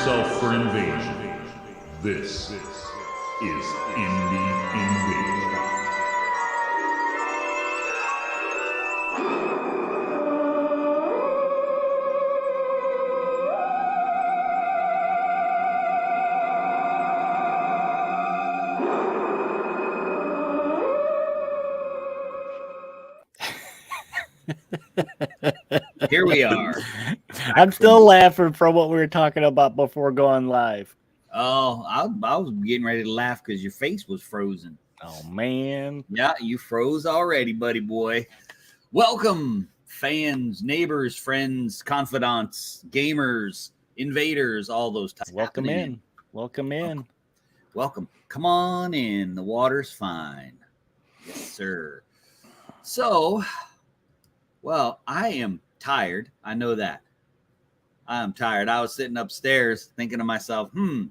yourself for invasion. This is Indie Invasion. Here we are. I'm still laughing from what we were talking about before going live. Oh, I was getting ready to laugh because your face was frozen. Oh, man. Yeah, you froze already, buddy boy. Welcome, fans, neighbors, friends, confidants, gamers, invaders, all those types. Welcome in. Welcome in. Welcome. Come on in. The water's fine. Yes, sir. So, well, I am tired. I know that. I am tired. I was sitting upstairs thinking to myself, if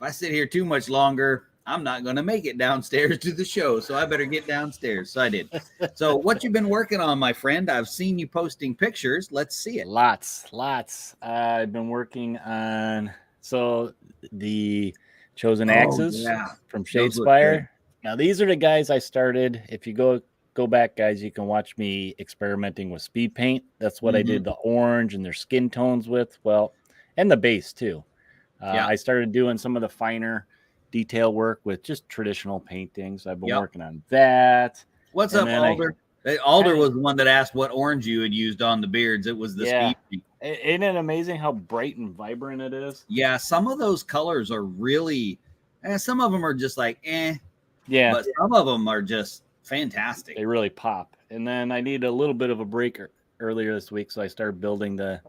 I sit here too much longer, I'm not going to make it downstairs to the show. So I better get downstairs. So I did. So what you been working on, my friend? I've seen you posting pictures. Let's see it. Lots. I've been working on the Chosen Axes from Shadespire. Now, these are the guys I started. If you go back, guys, you can watch me experimenting with speed paint. That's what I did the orange and their skin tones with. Well, and the base too. I started doing some of the finer detail work with just traditional paintings. I've been working on that. What's up, Alder? Alder was the one that asked what orange you had used on the beards. It was the speed paint. Isn't it amazing how bright and vibrant it is? Yeah, some of those colors are really, some of them are just like, Yeah. But some of them are just fantastic. They really pop. And then I needed a little bit of a break earlier this week, so I started building the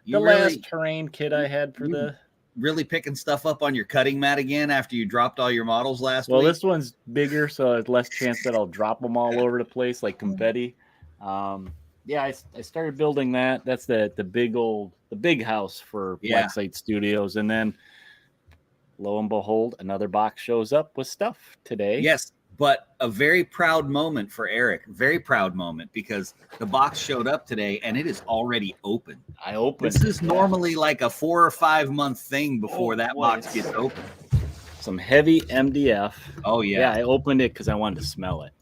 last terrain kit I had for the... Really picking stuff up on your cutting mat again after you dropped all your models last week? Well, this one's bigger, so there's less chance that I'll drop them all over the place like confetti. I started building that. That's the big house for Black Site Studios. And then, lo and behold, another box shows up with stuff today. Yes, but a very proud moment for Eric. Very proud moment because the box showed up today and it is already open. I opened. This is normally like a 4 or 5 month thing before that box gets open. Some heavy MDF. Oh yeah. Yeah, I opened it because I wanted to smell it.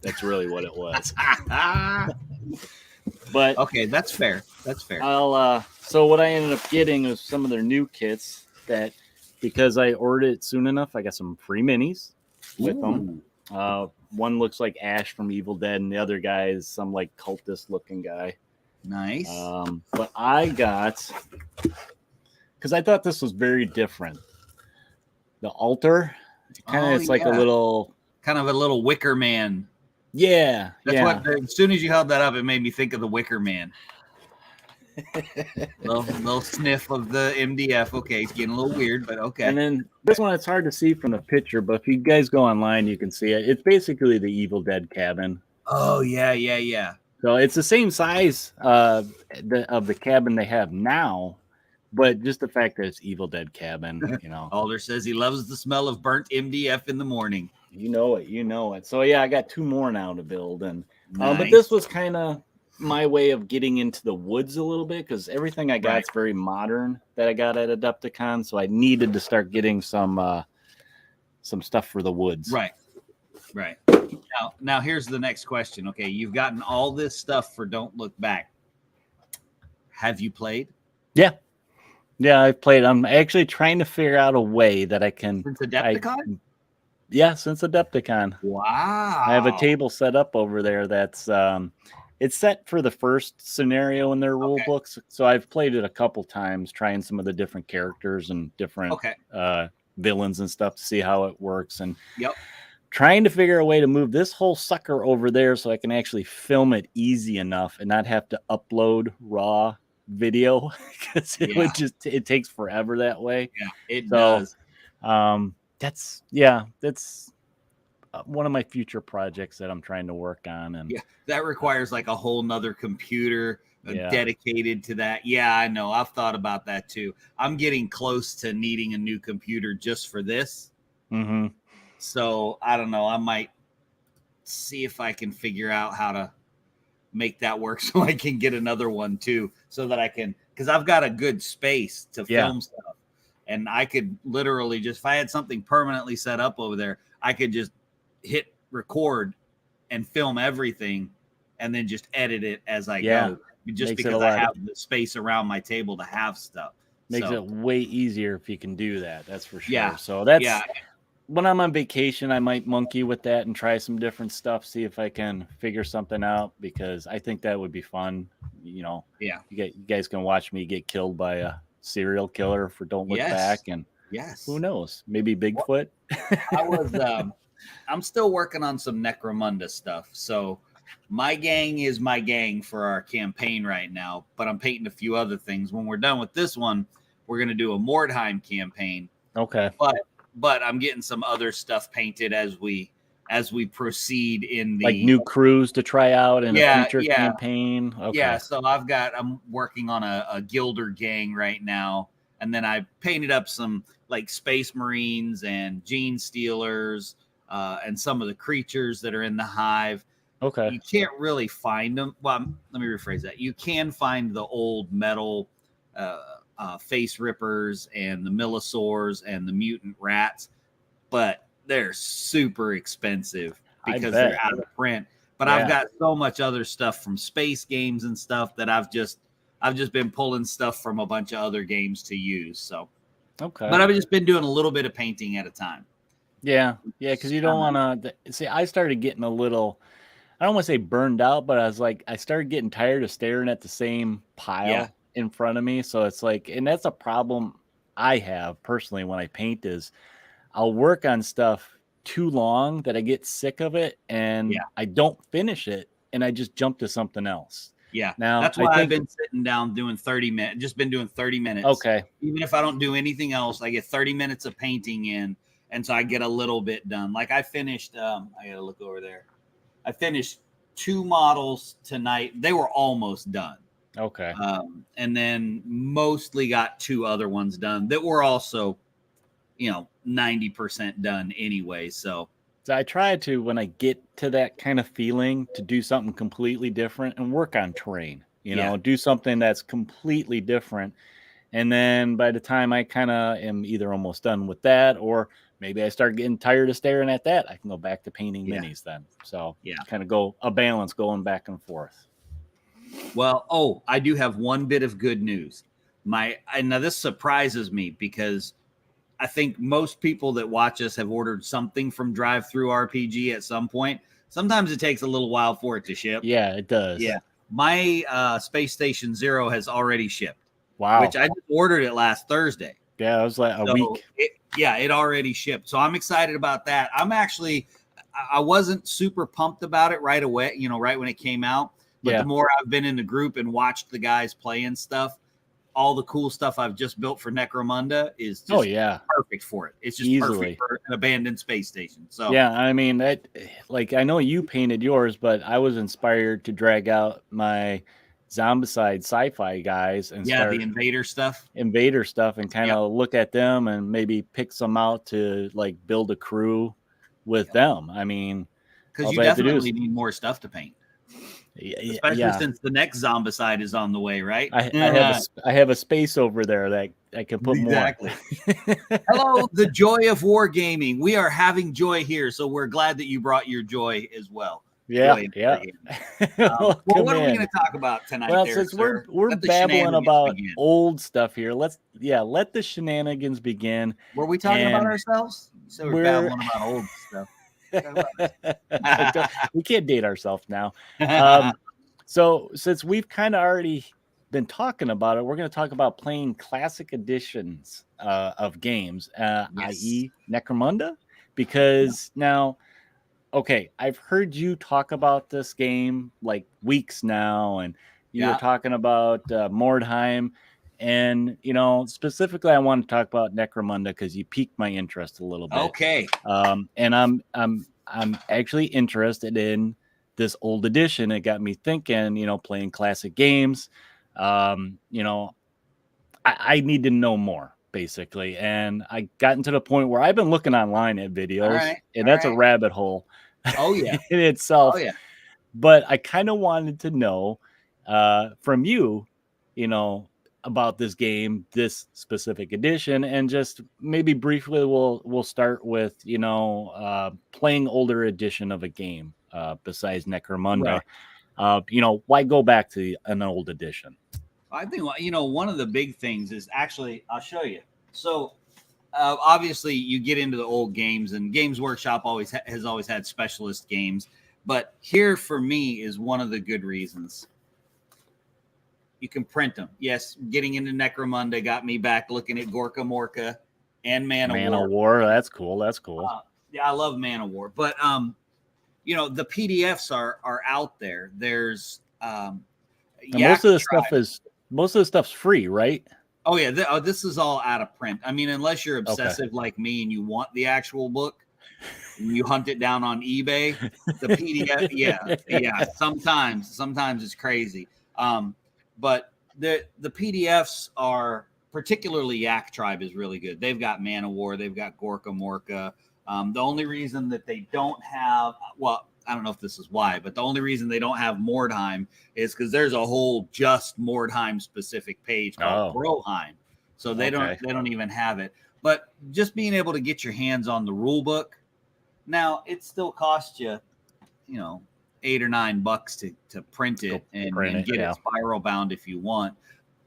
That's really what it was. But okay, that's fair. That's fair. So what I ended up getting was some of their new kits that, because I ordered it soon enough, I got some free minis with them. One looks like Ash from Evil Dead, and the other guy is some like cultist looking guy. Nice. But I got, because I thought this was very different. The altar, it's like a little Wicker Man. Yeah. That's what. As soon as you held that up, it made me think of the Wicker Man. little sniff of the MDF. Okay, it's getting a little weird, but okay. And then this one, it's hard to see from the picture, but if you guys go online, you can see it. It's basically the Evil Dead cabin. Oh yeah. So it's the same size of the cabin they have now, but just the fact that it's Evil Dead cabin, Alder says he loves the smell of burnt MDF in the morning. You know it. So yeah, I got 2 more now to build, and nice. But this was kind of my way of getting into the woods a little bit because everything I got is very modern that I got at Adepticon, so I needed to start getting some stuff for the woods. Right. Now here's the next question. Okay, you've gotten all this stuff for Don't Look Back. Have you played? Yeah, I've played. I'm actually trying to figure out a way that I can. Since Adepticon? Since Adepticon. Wow. I have a table set up over there that's it's set for the first scenario in their rule books. So I've played it a couple times, trying some of the different characters and different villains and stuff to see how it works. And trying to figure a way to move this whole sucker over there so I can actually film it easy enough and not have to upload raw video because it takes forever that way. Yeah, it does. That's one of my future projects that I'm trying to work on. And that requires like a whole nother computer dedicated to that. Yeah, I know. I've thought about that too. I'm getting close to needing a new computer just for this. So I don't know. I might see if I can figure out how to make that work so I can get another one too, so that I can, because I've got a good space to film stuff. and I could literally just, if I had something permanently set up over there, I could just hit record and film everything and then just edit it as I go, just because I have the space around my table to have stuff. Makes it way easier if you can do that. That's for sure. Yeah. So that's when I'm on vacation, I might monkey with that and try some different stuff, see if I can figure something out, because I think that would be fun. You know, you guys can watch me get killed by a serial killer for Don't Look Back, and who knows, maybe Bigfoot. I'm still working on some Necromunda stuff. So my gang is my gang for our campaign right now, but I'm painting a few other things. When we're done with this one, we're going to do a Mordheim campaign. Okay. But I'm getting some other stuff painted as we proceed in the, like, new crews to try out in a future campaign. Okay. Yeah, so I'm working on a Gilder gang right now, and then I painted up some like Space Marines and Gene Stealers, and some of the creatures that are in the hive. Okay. You can't really find them. Well, let me rephrase that. You can find the old metal face rippers and the Millosaurs and the mutant rats, but they're super expensive because they're out of print. But I've got so much other stuff from space games and stuff that I've just been pulling stuff from a bunch of other games to use. So, but I've just been doing a little bit of painting at a time. Yeah, because you don't want to see. I started getting a little, I don't want to say burned out, but I started getting tired of staring at the same pile in front of me. So it's like, and that's a problem I have personally when I paint, is I'll work on stuff too long that I get sick of it and I don't finish it, and I just jump to something else. Yeah. Now that's why I've been sitting down doing 30 minutes, just been doing 30 minutes. Okay. Even if I don't do anything else, I get 30 minutes of painting in. And so I get a little bit done. Like I finished, I got to look over there. I finished 2 models tonight. They were almost done. Okay. And then mostly got 2 other ones done that were also, 90% done anyway. So I try to, when I get to that kind of feeling, to do something completely different and work on terrain, do something that's completely different. And then by the time I kind of am either almost done with that, or maybe I start getting tired of staring at that, I can go back to painting minis then. So kind of go a balance going back and forth. Well, I do have one bit of good news. Now this surprises me because I think most people that watch us have ordered something from Drive-Thru RPG at some point. Sometimes it takes a little while for it to ship. Yeah, it does. Yeah. My Space Station Zero has already shipped. Wow. Which I just ordered it last Thursday. Yeah, it was like a week. It already shipped. So I'm excited about that. I wasn't super pumped about it right away, right when it came out. But the more I've been in the group and watched the guys playing stuff, all the cool stuff I've just built for Necromunda is just perfect for it. It's just perfect for an abandoned space station. So I mean, that, like, I know you painted yours, but I was inspired to drag out my Zombicide sci-fi guys and start the invader stuff and kind of look at them and maybe pick some out to like build a crew with them. I mean, because you definitely need more stuff to paint. Especially since the next Zombicide is on the way, right? I have a space over there that I can put more. Hello, the joy of wargaming. We are having joy here, so we're glad that you brought your joy as well. Yeah. Well, what are we going to talk about tonight? Well, since we're babbling about old stuff here, let the shenanigans begin. Were we talking about ourselves? So we're babbling about old stuff. We can't date ourselves now. So since we've kind of already been talking about it, we're going to talk about playing classic editions of games, i.e. Necromunda, because now, I've heard you talk about this game like weeks now, and you were talking about Mordheim, and specifically I want to talk about Necromunda because you piqued my interest a little bit. Okay. And I'm actually interested in this old edition. It got me thinking, playing classic games. I need to know more, basically. And I gotten to the point where I've been looking online at videos, and that's a rabbit hole. Oh yeah. In itself. Oh yeah. But I kind of wanted to know from you, about this game, this specific edition, and just maybe briefly we'll start with playing older edition of a game besides Necromunda. Right. Why go back to an old edition? I think one of the big things is actually I'll show you. So obviously you get into the old games, and Games Workshop has always had specialist games, but here for me is one of the good reasons. You can print them. Yes, getting into Necromunda got me back looking at Gorka Morka and Man of War. That's cool. Yeah, I love Man of War. But the PDFs are out there. There's most of the stuff's free, right? Oh yeah, this is all out of print. I mean, unless you're obsessive like me and you want the actual book, and you hunt it down on eBay, the PDF, yeah. Sometimes it's crazy. But the PDFs are, particularly Yak Tribe is really good. They've got Man of War, they've got Gorka Morka. The only reason that they don't have, well, I don't know if this is why, but the only reason they don't have Mordheim is because there's a whole just Mordheim specific page called Broheim. So they don't even have it. But just being able to get your hands on the rule book, now it still costs you, $8 or $9 to print it and get it spiral bound if you want.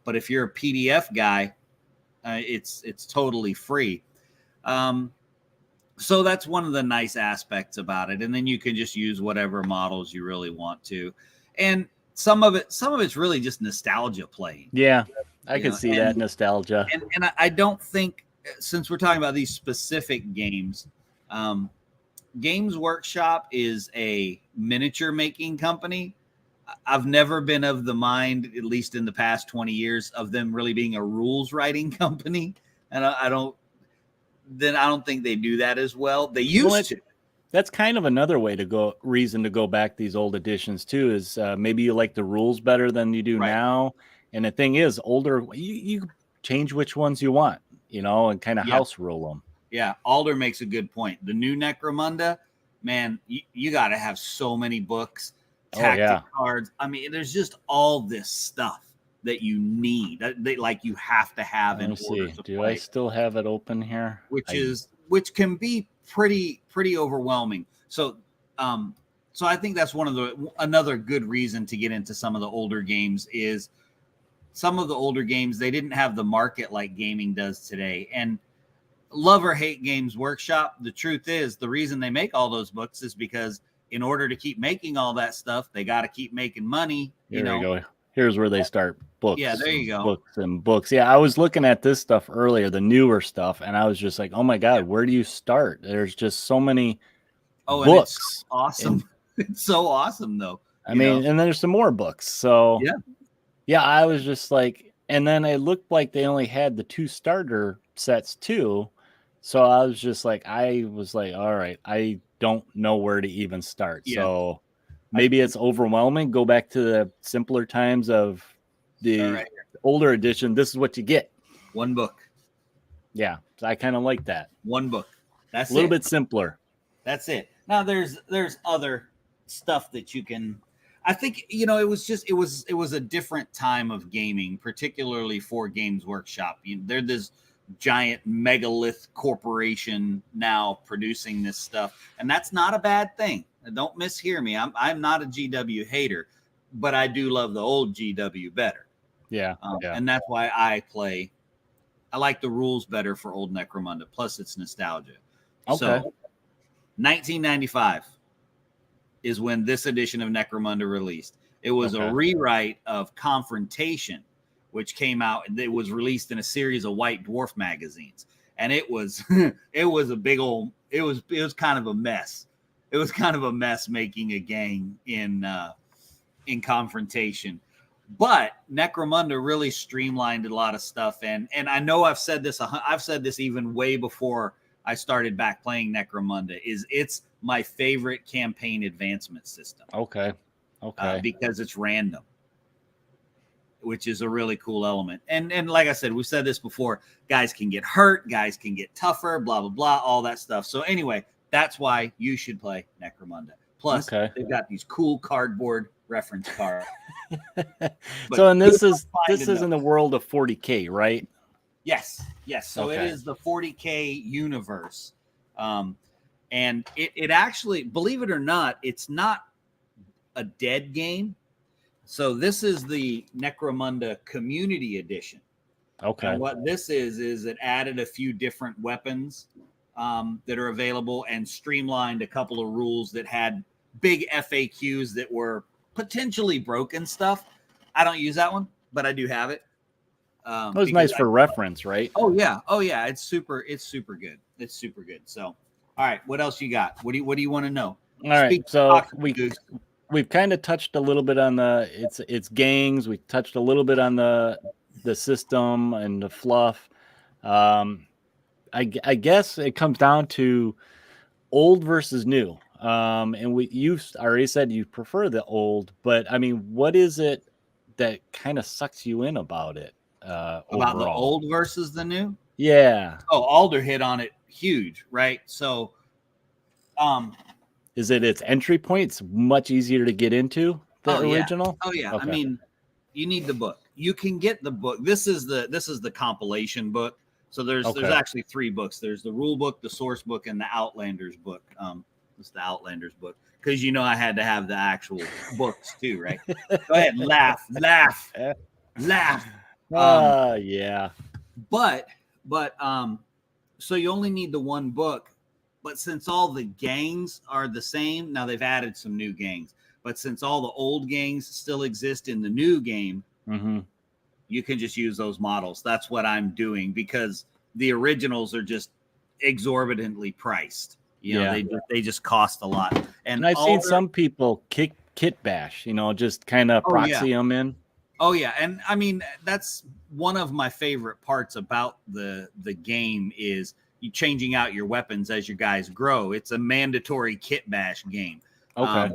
But if you're a PDF guy, it's totally free. So that's one of the nice aspects about it. And then you can just use whatever models you really want to. And some of it's really just nostalgia playing. Yeah, I can see that nostalgia. And I don't think, since we're talking about these specific games, Games Workshop is a miniature making company. I've never been of the mind, at least in the past 20 years, of them really being a rules writing company. And I don't think they do that as well. They used to. That's kind of another reason to go back these old editions too, is maybe you like the rules better than you do now. And the thing is, older, you change which ones you want, and kind of house rule them. Yeah, Alder makes a good point. The new Necromunda, man, you got to have so many books, tactic cards. I mean, there's just all this stuff that you need, that you have to have in order to play. Do I still have it open here? Which can be pretty overwhelming. So I think that's another good reason to get into some of the older games is some of the older games, they didn't have the market like gaming does today. And love or hate Games Workshop, the truth is the reason they make all those books is because in order to keep making all that stuff, they got to keep making money. Here we go. Here's where they start books. Yeah, there you go. Books and books. Yeah, I was looking at this stuff earlier, the newer stuff, and I was just like, oh my God, where do you start? There's just so many books. And it's awesome. It's so awesome, though. I mean, and then there's some more books. So, yeah, I was just like, and then it looked like they only had the 2 starter sets too. So I was just like, all right, I don't know where to even start. Yeah. So maybe it's overwhelming. Go back to the simpler times of the older edition. This is what you get. 1 book. Yeah. So I kind of like that. 1 book. That's a little bit simpler. That's it. Now there's other stuff that you can, I think, it was a different time of gaming, particularly for Games Workshop. They're this giant megalith corporation now producing this stuff, and that's not a bad thing. Don't mishear me. I'm not a GW hater, but I do love the old GW better. Yeah. And that's why I like the rules better for old Necromunda. Plus, it's nostalgia. Okay. So, 1995 is when this edition of Necromunda released. It was a rewrite of Confrontation, which came out. It was released in a series of White Dwarf magazines, and it was a big old. It was kind of a mess. It was kind of a mess making a gang in Confrontation, but Necromunda really streamlined a lot of stuff. And I know I've said this even way before I started back playing Necromunda. It's my favorite campaign advancement system. Okay. Because it's random, which is a really cool element. And like I said, we've said this before, guys can get hurt, guys can get tougher, blah, blah, blah, all that stuff. So anyway, that's why you should play Necromunda. Plus, they've got these cool cardboard reference card. So, and this is in the world of 40K, right? Yes. So Okay. it is the 40K universe. And it actually, believe it or not, it's not a dead game. So this is the Necromunda Community Edition. Okay. And what this is it added a few different weapons that are available and streamlined a couple of rules that had big FAQs that were potentially broken stuff. I don't use that one, but I do have it. It was nice for reference, right? Oh yeah. It's super good. It's super good. So, all right, what else you got? What do you want to know? All right, so we've kind of touched a little bit on it's gangs. We touched a little bit on the system and the fluff. I guess it comes down to old versus new. And you already said you prefer the old, but I mean, what is it that kind of sucks you in about it? About overall? The old versus the new? Yeah. Oh, Alder hit on it huge, right? So, is it its entry points much easier to get into the original? Oh yeah. Okay. I mean, you need the book. You can get the book. This is the compilation book. So there's actually 3 books. There's the rule book, the source book, and the Outlanders book. It's the Outlanders book because I had to have the actual books too, right? Go ahead, laugh. Yeah. But so you only need the one book. But since all the gangs are the same, now they've added some new gangs. But since all the old gangs still exist in the new game, you can just use those models. That's what I'm doing because the originals are just exorbitantly priced. They just cost a lot. And I've seen some people kit bash, just kind of proxy them in. Oh yeah, and I mean that's one of my favorite parts about the game is you changing out your weapons as your guys grow. It's a mandatory kit bash game. Okay.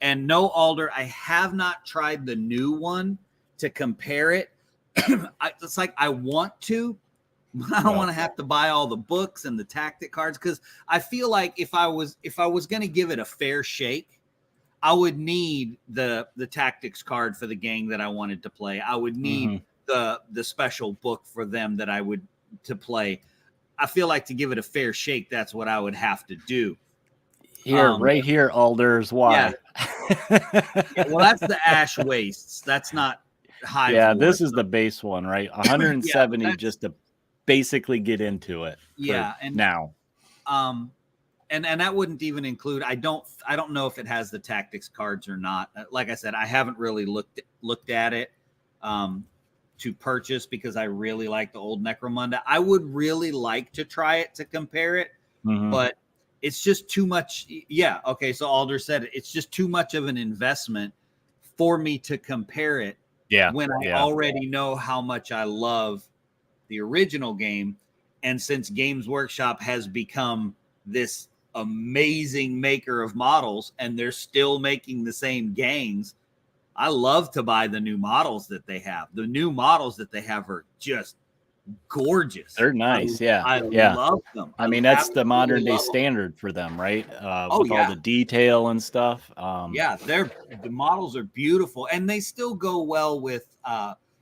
And no, Alder, I have not tried the new one to compare it. It's like I want to, but I don't want to have to buy all the books and the tactic cards because I feel like if I was going to give it a fair shake, I would need the tactics card for the gang that I wanted to play. I would need the special book for them that I would to play. I feel like to give it a fair shake, that's what I would have to do. Right here, Alders. Why? Well, that's the Ash Wastes. That's not high. Yeah, this is the base one, right? 170 just to basically get into it. Yeah, and now. And that wouldn't even include. I don't know if it has the tactics cards or not. Like I said, I haven't really looked at it to purchase because I really like the old Necromunda. I would really like to try it to compare it, but it's just too much. Yeah. Okay. So Alder said it. It's just too much of an investment for me to compare it. Yeah. When I already know how much I love the original game. And since Games Workshop has become this amazing maker of models and they're still making the same gangs, I love to buy the new models that they have. The new models that they have are just gorgeous. They're nice. I love them. I mean, that's the modern day standard for them, right? With all the detail and stuff. The models are beautiful and they still go well with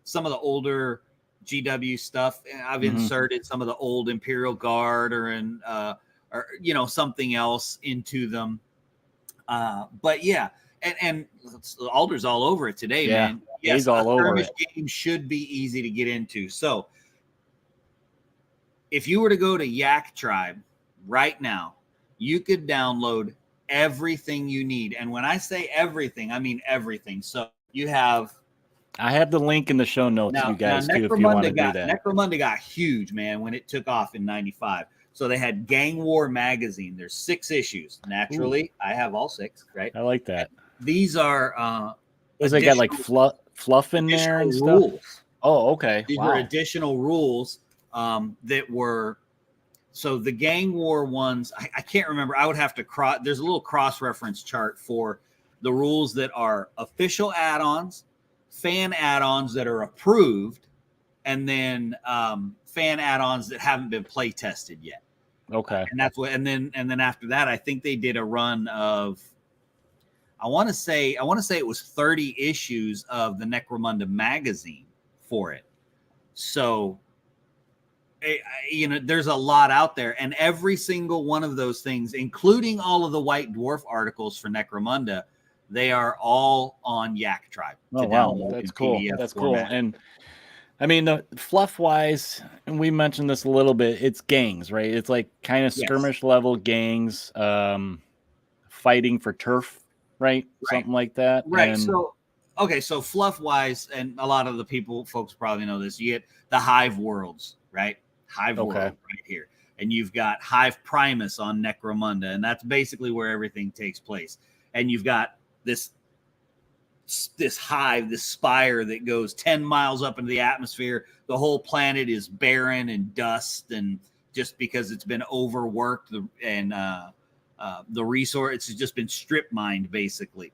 some of the older GW stuff. I've inserted some of the old Imperial Guard or something else into them. But yeah. And Alder's all over it today, man. Yes, he's all over it. Game should be easy to get into. So if you were to go to Yak Tribe right now, you could download everything you need. And when I say everything, I mean everything. So you have... I have the link in the show notes, you guys, too, if you want to do that. Necromunda got huge, man, when it took off in 95. So they had Gang War magazine. There's 6 issues. Naturally, I have all 6, right? I like that. These are does they got like fluff in there and stuff? Rules. Oh, okay. These are additional rules that were so the Gang War ones. I can't remember. I would have to cross. There's a little cross-reference chart for the rules that are official add-ons, fan add-ons that are approved, and then fan add-ons that haven't been play tested yet. Okay. And that's what. And then after that, I think they did a run of. I want to say it was 30 issues of the Necromunda magazine for it. So, there's a lot out there, and every single one of those things, including all of the White Dwarf articles for Necromunda, they are all on Yak Tribe. Oh, wow. That's cool. That's format. Cool. And I mean, the fluff wise, and we mentioned this a little bit, it's gangs, right? It's like kind of skirmish level gangs, fighting for turf, right? Something like that. Right. And so fluff wise, and a lot of the folks probably know this, you get the Hive Worlds, right? Hive World right here. And you've got Hive Primus on Necromunda, and that's basically where everything takes place. And you've got this hive, this spire that goes 10 miles up into the atmosphere. The whole planet is barren and dust, and just because it's been overworked and the resource, it's just been strip mined basically.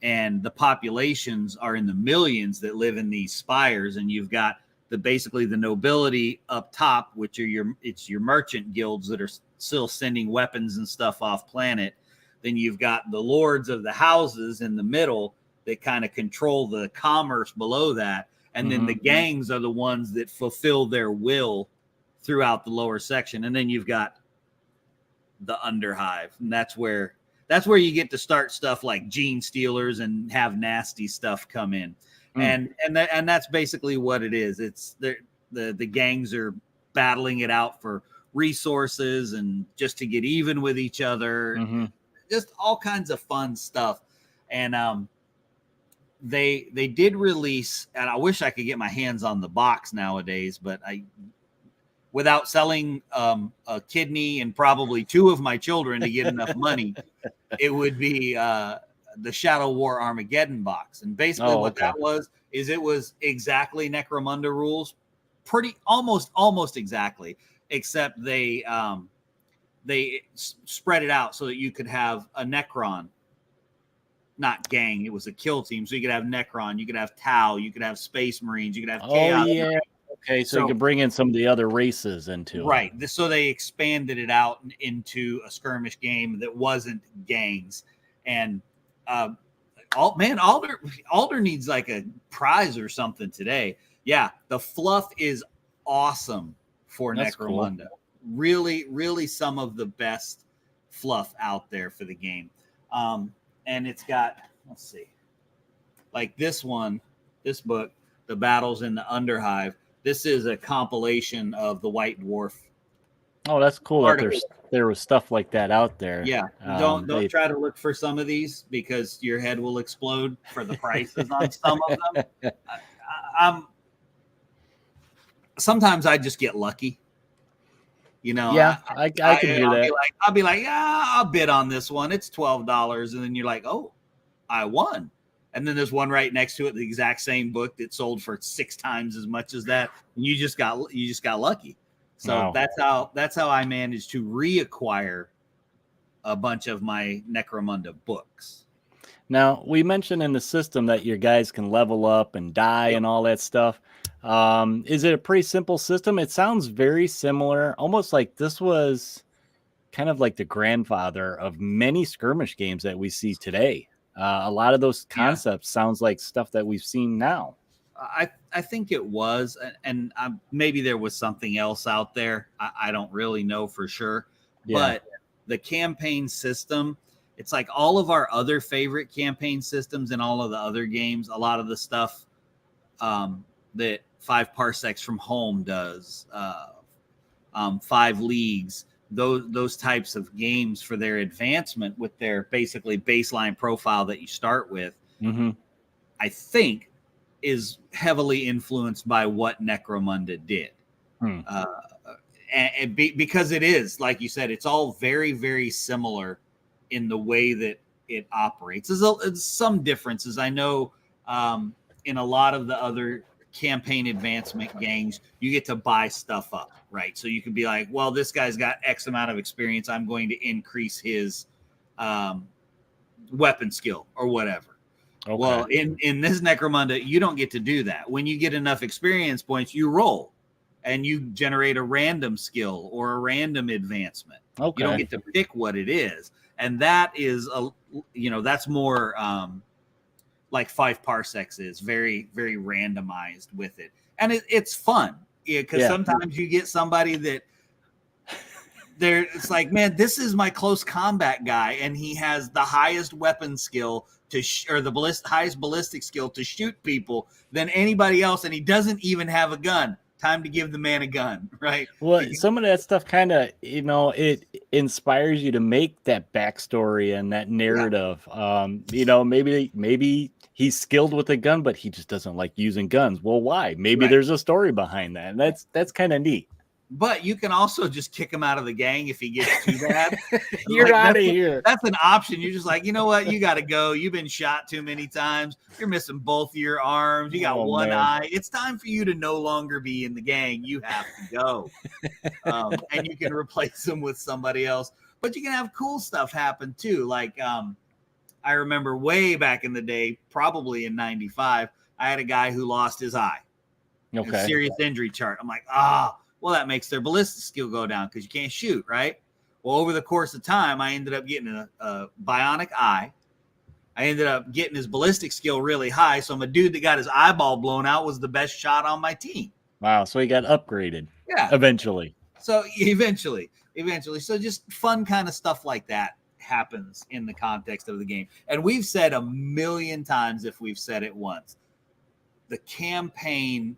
And the populations are in the millions that live in these spires, and you've got basically the nobility up top, which are your merchant guilds that are still sending weapons and stuff off planet. Then you've got the lords of the houses in the middle that kind of control the commerce below that. And then the gangs are the ones that fulfill their will throughout the lower section. And then you've got the Underhive. And that's where you get to start stuff like Gene Stealers and have nasty stuff come in. And that's basically what it is. It's the gangs are battling it out for resources and just to get even with each other. Just all kinds of fun stuff. And they did release, and I wish I could get my hands on the box nowadays, but without selling a kidney and probably 2 of my children to get enough money, it would be the Shadow War Armageddon box. And basically that was exactly Necromunda rules, almost exactly, except they spread it out so that you could have a Necron, not gang, it was a kill team. So you could have Necron, you could have Tau, you could have Space Marines, you could have Chaos. Oh, yeah. Okay, so you could bring in some of the other races into it. Right. So they expanded it out into a skirmish game that wasn't gangs. And Alder needs like a prize or something today. Yeah, the fluff is awesome for Necromunda. Cool. Really, really some of the best fluff out there for the game. And it's got, let's see, like this book, The Battles in the Underhive. This is a compilation of the White Dwarf. Oh, that's cool. There was stuff like that out there. Yeah. Don't try to look for some of these because your head will explode for the prices on some of them. Sometimes I just get lucky. Yeah, I can do that. I'll be like, yeah, I'll bid on this one. It's $12. And then you're like, oh, I won. And then there's one right next to it, the exact same book that sold for 6 times as much as that. And you just got lucky. So that's how I managed to reacquire a bunch of my Necromunda books. Now, we mentioned in the system that your guys can level up and die and all that stuff. Is it a pretty simple system? It sounds very similar, almost like this was kind of like the grandfather of many skirmish games that we see today. A lot of those concepts sounds like stuff that we've seen now. I think it was, and maybe there was something else out there. I don't really know for sure, but the campaign system, it's like all of our other favorite campaign systems and all of the other games. A lot of the stuff that 5 Parsecs from Home does, 5 Leagues, those types of games for their advancement with their basically baseline profile that you start with, I think is heavily influenced by what Necromunda did. Because it is, like you said, it's all very, very similar in the way that it operates. There's some differences. I know in a lot of the other campaign advancement games, you get to buy stuff up, right? So you can be like, well, this guy's got X amount of experience. I'm going to increase his weapon skill or whatever. Okay. Well, in this Necromunda, you don't get to do that. When you get enough experience points, you roll and you generate a random skill or a random advancement. Okay. You don't get to pick what it is. And that is that's more like 5 parsecs is very, very randomized with it. And it's fun because sometimes you get somebody that it's like, man, this is my close combat guy, and he has the highest weapon skill or the highest ballistic skill to shoot people than anybody else, and he doesn't even have a gun. Time to give the man a gun, right? Well, some of that stuff kind of, it inspires you to make that backstory and that narrative. Yeah. Maybe he's skilled with a gun, but he just doesn't like using guns. Well, why? Maybe there's a story behind that. And that's kind of neat. But you can also just kick him out of the gang if he gets too bad. You're out of here. That's an option. You're just like, you know what? You got to go. You've been shot too many times. You're missing both of your arms. You got one eye. It's time for you to no longer be in the gang. You have to go. And you can replace them with somebody else. But you can have cool stuff happen too. Like I remember way back in the day, probably in 95, I had a guy who lost his eye. Okay. A serious injury chart. I'm like, well, that makes their ballistic skill go down because you can't shoot, right? Well, over the course of time, I ended up getting a bionic eye. I ended up getting his ballistic skill really high. So I'm a dude that got his eyeball blown out was the best shot on my team. Wow. So he got upgraded. Yeah. Eventually. So eventually. So just fun kind of stuff like that happens in the context of the game. And we've said a million times, if we've said it once, the campaign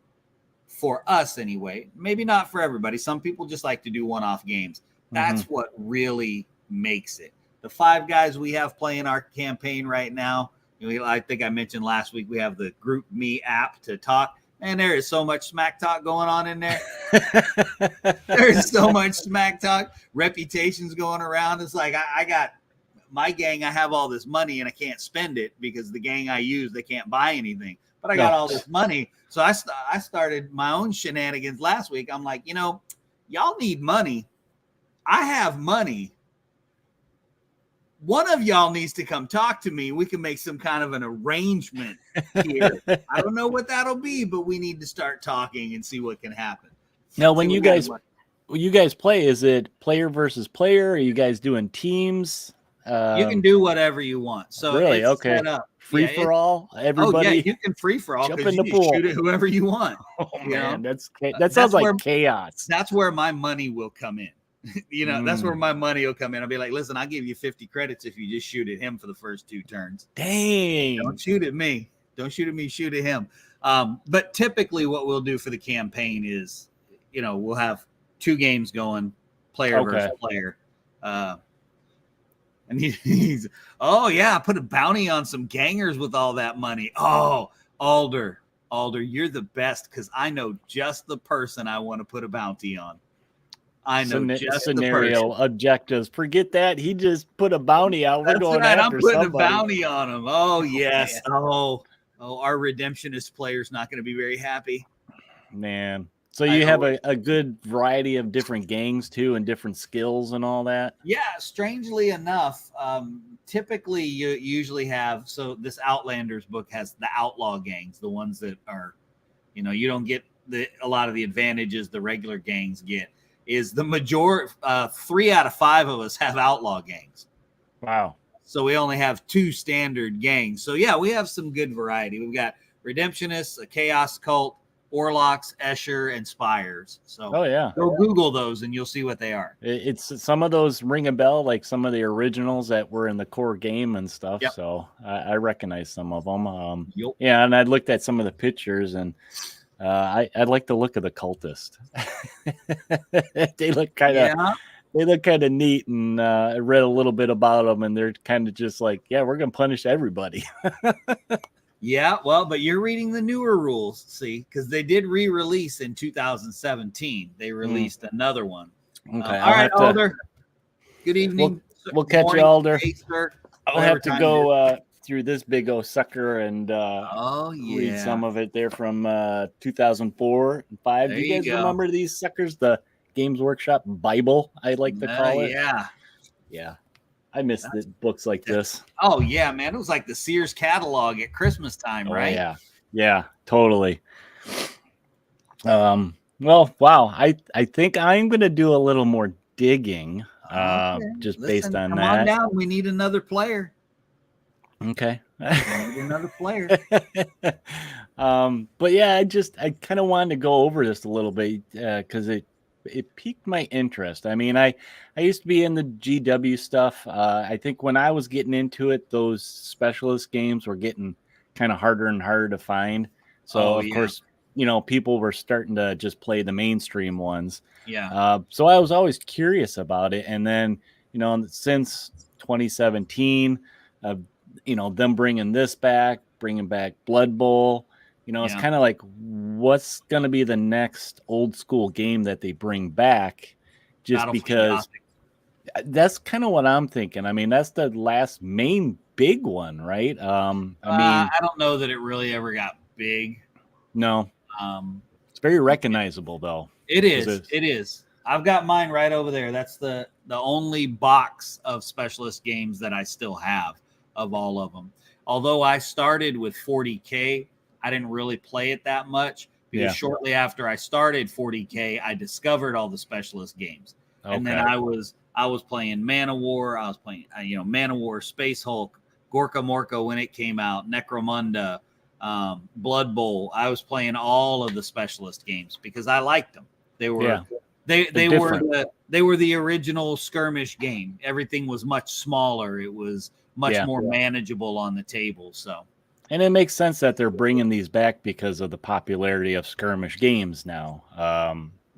for us anyway, maybe not for everybody. Some people just like to do one-off games. That's what really makes it. The 5 guys we have playing our campaign right now, I think I mentioned last week, we have the Group Me app to talk, and there is so much smack talk going on in there. There's so much smack talk, reputations going around. It's like I got my gang, I have all this money and I can't spend it because the gang I use, they can't buy anything. But I got all this money. So I started my own shenanigans last week. I'm like, y'all need money. I have money. One of y'all needs to come talk to me. We can make some kind of an arrangement here. I don't know what that'll be, but we need to start talking and see what can happen. Now, when you guys play, is it player versus player? Are you guys doing teams? You can do whatever you want. So really, okay. Free for all, everybody. Oh, yeah, you can free for all. Jump in the pool. Shoot at whoever you want. Oh man, that sounds like chaos. That's where my money will come in. That's where my money will come in. I'll be like, listen, I'll give you 50 credits if you just shoot at him for the first 2 turns. Dang! Don't shoot at me. Don't shoot at me. Shoot at him. But typically, what we'll do for the campaign is, we'll have 2 games going, player versus player. And he's, put a bounty on some gangers with all that money. Oh, Alder, you're the best because I know just the person I want to put a bounty on. I know just scenario the objectives. Forget that. He just put a bounty out. We're going after I'm putting somebody. A bounty on him. Oh, yes. Oh, our redemptionist player's not going to be very happy. Man. So you have a good variety of different gangs too, and different skills and all that. Yeah, strangely enough, typically you usually have. So this Outlanders book has the outlaw gangs, the ones that are, you don't get a lot of the advantages the regular gangs get. Is the majority 3 out of 5 of us have outlaw gangs. Wow. So we only have 2 standard gangs. So yeah, we have some good variety. We've got redemptionists, a chaos cult, Orlocks, Escher, and Spires. So go Google those and you'll see what they are. It's some of those ring a bell, like some of the originals that were in the core game and stuff. Yep. So I recognize some of them. Yeah, and I looked at some of the pictures and I like the look of the cultist. They look kind of neat, and I read a little bit about them, and they're kind of just like, we're gonna punish everybody. Yeah, well, but you're reading the newer rules, see, because they did re-release in 2017. They released another one. Okay, all right, Alder. Good evening. We'll catch you, Alder. I'll have to go through this big old sucker and read some of it there from 2004 and 5. Do you guys remember these suckers? The Games Workshop Bible, I like to call it. Yeah. I miss books like this. Oh, yeah, man. It was like the Sears catalog at Christmas time, right? Yeah, totally. Well, wow. I think I'm going to do a little more digging. just based on come that. On down. We need another player. Okay. We need another player. But yeah, I kind of wanted to go over this a little bit because it piqued my interest. I mean, I used to be in the GW stuff. I think when I was getting into it, those specialist games were getting kind of harder and harder to find. So of course, people were starting to just play the mainstream ones. Yeah. So I was always curious about it. And then, since 2017, them bringing back Blood Bowl, it's kind of like, what's going to be the next old school game that they bring back? Just because that's kind of what I'm thinking. I mean, that's the last main big one, right? I don't know that it really ever got big. No. It's very recognizable though. It is. I've got mine right over there. That's the only box of specialist games that I still have of all of them. Although I started with 40K, I didn't really play it that much because shortly after I started 40K, I discovered all the specialist games. Okay. And then I was playing Man of War. I was playing, Man of War, Space Hulk, Gorka Morka when it came out, Necromunda, Blood Bowl. I was playing all of the specialist games because I liked them. They were they were the original skirmish game. Everything was much smaller. It was much more manageable on the table. So, and it makes sense that they're bringing these back because of the popularity of skirmish games now.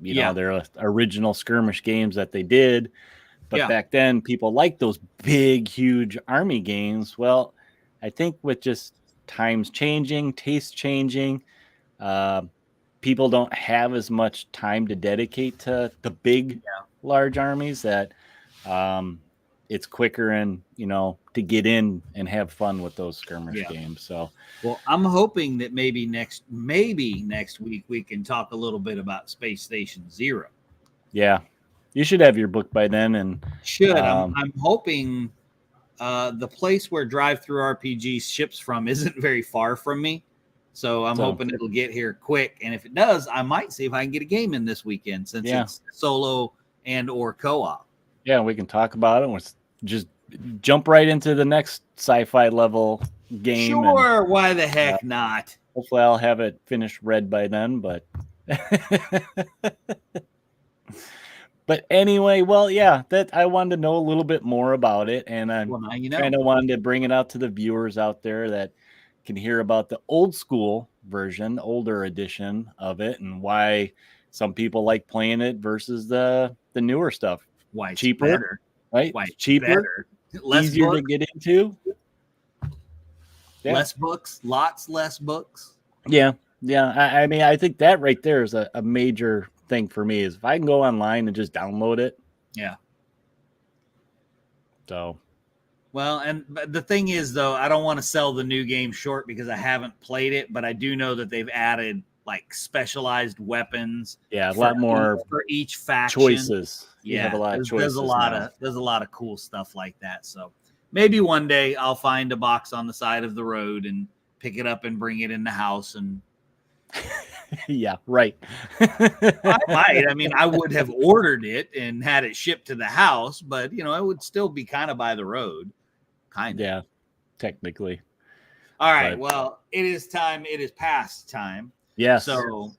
They're original skirmish games that they did, but back then people liked those big, huge army games. Well, I think with just times changing, tastes changing, people don't have as much time to dedicate to the big, large armies that it's quicker and, to get in and have fun with those skirmish games. So, well, I'm hoping that maybe next week we can talk a little bit about Space Station Zero. Yeah, you should have your book by then. And I'm hoping the place where Drive Through RPG ships from isn't very far from me. So I'm hoping it'll get here quick. And if it does, I might see if I can get a game in this weekend since it's solo and or co-op. Yeah, we can talk about it. We'll just jump right into the next sci-fi level game. Sure, why the heck not? Hopefully I'll have it finished read by then, but but anyway, that I wanted to know a little bit more about it, and I kind of wanted to bring it out to the viewers out there that can hear about the old school version, older edition of it, and why some people like playing it versus the newer stuff. Why it's cheaper, better. Right? Why it's cheaper, better. Less easier books. to get into. Yeah. Less books, lots less books. Yeah. I mean, I think that right there is a major thing for me is if I can go online and just download it. Yeah. So. Well, and the thing is, though, I don't want to sell the new game short because I haven't played it, but I do know that they've added like specialized weapons. Yeah, a lot more for each faction. Choices. Yeah, have a lot of choices. There's a lot of cool stuff like that. So maybe one day I'll find a box on the side of the road and pick it up and bring it in the house and. Yeah, right. I might. I mean, I would have ordered it and had it shipped to the house, but it would still be kind of by the road. Kind of. Yeah, technically. All right. Well, it is time. It is past time. Yes. So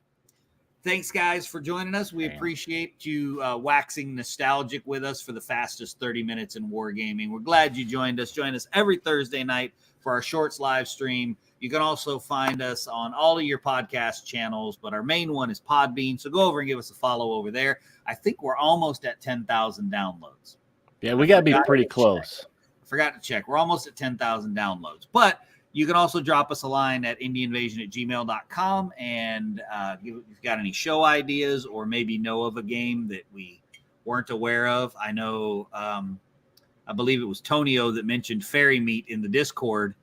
thanks, guys, for joining us. We appreciate you waxing nostalgic with us for the fastest 30 minutes in wargaming. We're glad you joined us. Join us every Thursday night for our shorts live stream. You can also find us on all of your podcast channels, but our main one is Podbean. So go over and give us a follow over there. I think we're almost at 10,000 downloads. Yeah, we got to be pretty close. Forgot to check. We're almost at 10,000 downloads. But you can also drop us a line at indieinvasion@gmail.com. And if you've got any show ideas or maybe know of a game that we weren't aware of. I know, I believe it was Tonio that mentioned Fairy Meat in the Discord.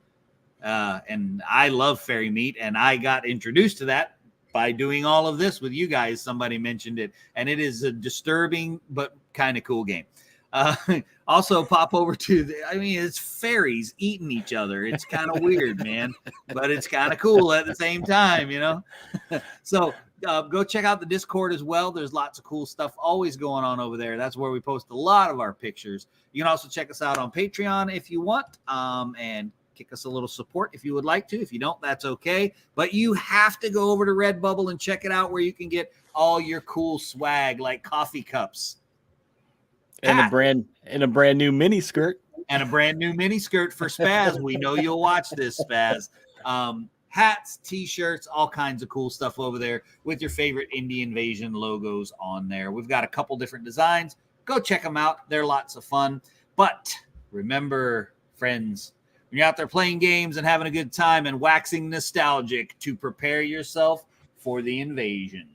And I love Fairy Meat, and I got introduced to that by doing all of this with you guys. Somebody mentioned it, and it is a disturbing but kind of cool game. Also, pop over to it's fairies eating each other. It's kind of weird, man, but it's kind of cool at the same time, So go check out the Discord as well. There's lots of cool stuff always going on over there. That's where we post a lot of our pictures. You can also check us out on Patreon if you want, and kick us a little support if you would like to. If you don't, that's okay. But you have to go over to Redbubble and check it out, where you can get all your cool swag like coffee cups. And a brand new mini skirt. And a brand new mini skirt for Spaz. We know you'll watch this, Spaz. Hats, t-shirts, all kinds of cool stuff over there with your favorite Indie Invasion logos on there. We've got a couple different designs. Go check them out. They're lots of fun. But remember, friends, when you're out there playing games and having a good time and waxing nostalgic, to prepare yourself for the invasion.